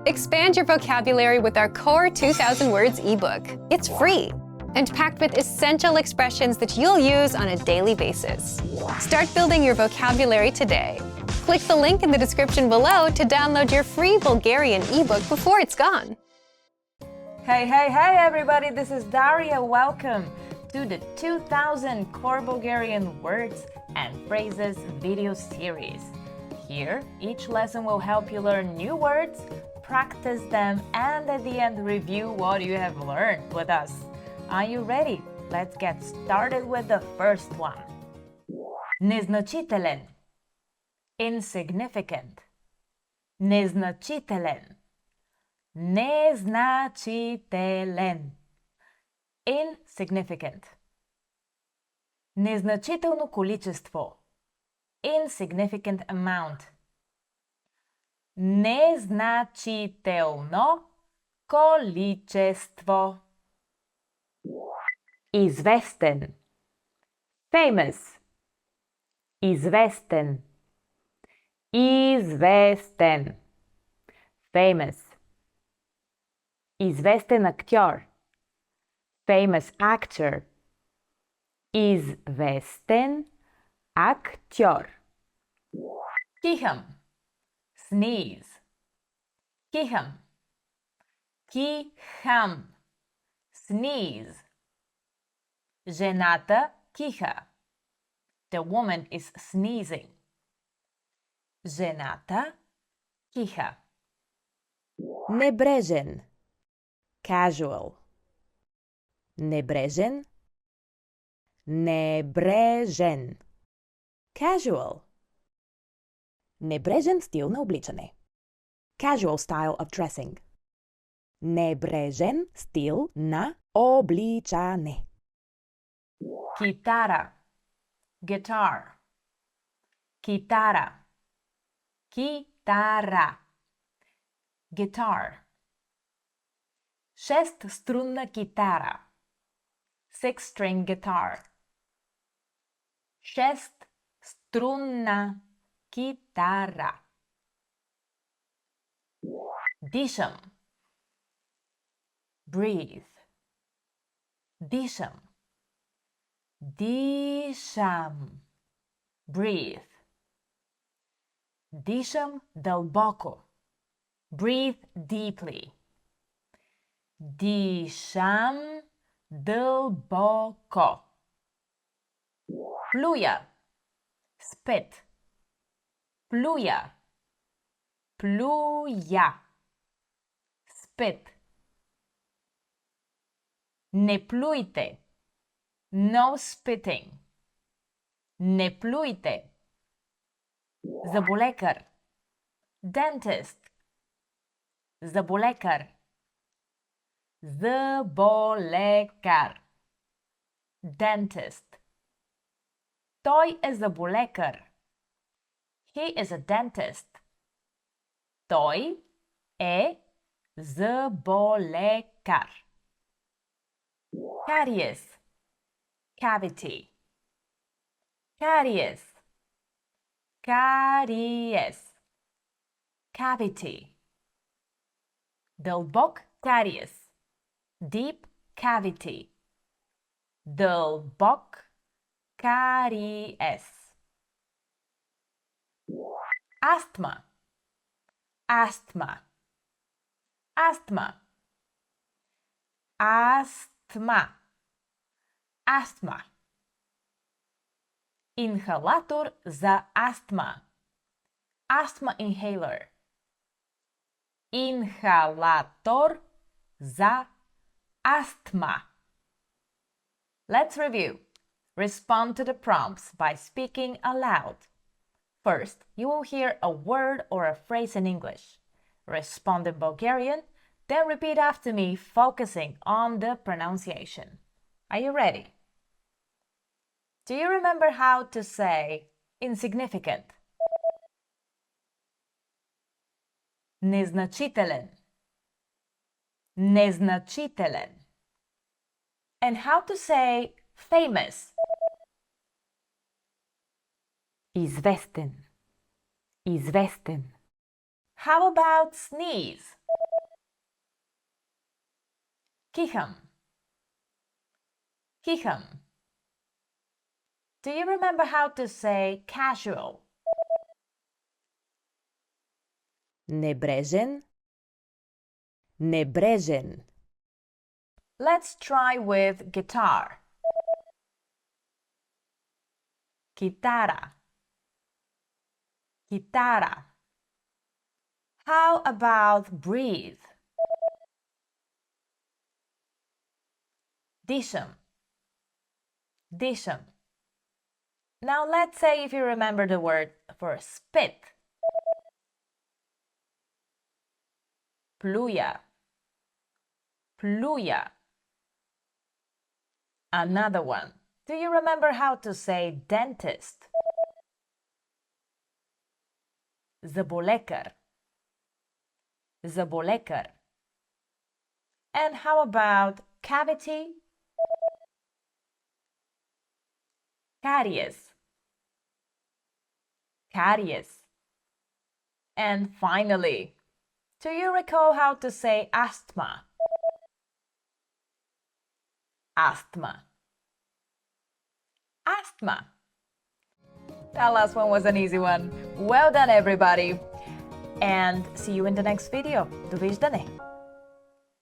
Expand your vocabulary with our Core 2000 Words ebook. It's free and packed with essential expressions that you'll use on a daily basis. Start building your vocabulary today. Click the link in the description below to download your free Bulgarian ebook before it's gone. Hey everybody, this is Daria. Welcome to the 2000 Core Bulgarian Words and Phrases video series. Here, each lesson will help you learn new words, practice them, and at the end review what you have learned with us. Are you ready? Let's get started with the first one. Незначителен. Insignificant. Незначителен. Незначителен. Insignificant. Незначително количество. Insignificant amount. Незначително количество. Известен. Famous. Известен. Известен. Famous. Известен актьор. Famous actor. Известен актьор. Кихам. Sneeze. Кихам. Кихам. Sneeze. Жената киха. The woman is sneezing. Жената киха. Небрежен. Casual. Небрежен. Небрежен. Casual. Небрежен стил на обличане. Casual style of dressing. Небрежен стил на обличане. Китара. Guitar. Китара. Китара. Guitar. Шестструнна китара. Six-string guitar. Шестструнна китара. Дишам. Breathe. Дишам. Дишам. Breathe. Дишам дълбоко. Breathe deeply. Дишам дълбоко. Плюя. Spit. Плюя. Плюя. Spit. Не плюйте. No spitting. Не плюйте. Заболекар. Dentist. Заболекар. Заболекар. Dentist. Той е заболекар. He is a dentist. Той е заболекар. Caries. Cavity. Caries. Caries. Cavity. Дълбок caries. Deep cavity. Дълбок caries. Asthma. Asthma. Asthma. Asthma. Asthma. Инхалатор за астма. Asthma inhaler. Инхалатор за астма. Let's review. Respond to the prompts by speaking aloud. First, you will hear a word or a phrase in English. Respond in Bulgarian, then repeat after me, focusing on the pronunciation. Are you ready? Do you remember how to say insignificant? Незначителен. Незначителен. And how to say famous? Известен. Известен. How about sneeze? Kicham. Kicham. Do you remember how to say casual? Небрежен. Небрежен. Let's try with guitar. Chitarra. Chitarra. How about breathe? Disham. Disham. Now let's say if you remember the word for spit. Pluja. Pluja. Another one. Do you remember how to say dentist? Zăbolekar. Zăbolekar. And how about cavity? Caries. Caries. And finally, do you recall how to say asthma? Asthma. Asthma. That last one was an easy one. Well done, everybody. And see you in the next video. Doviđenje.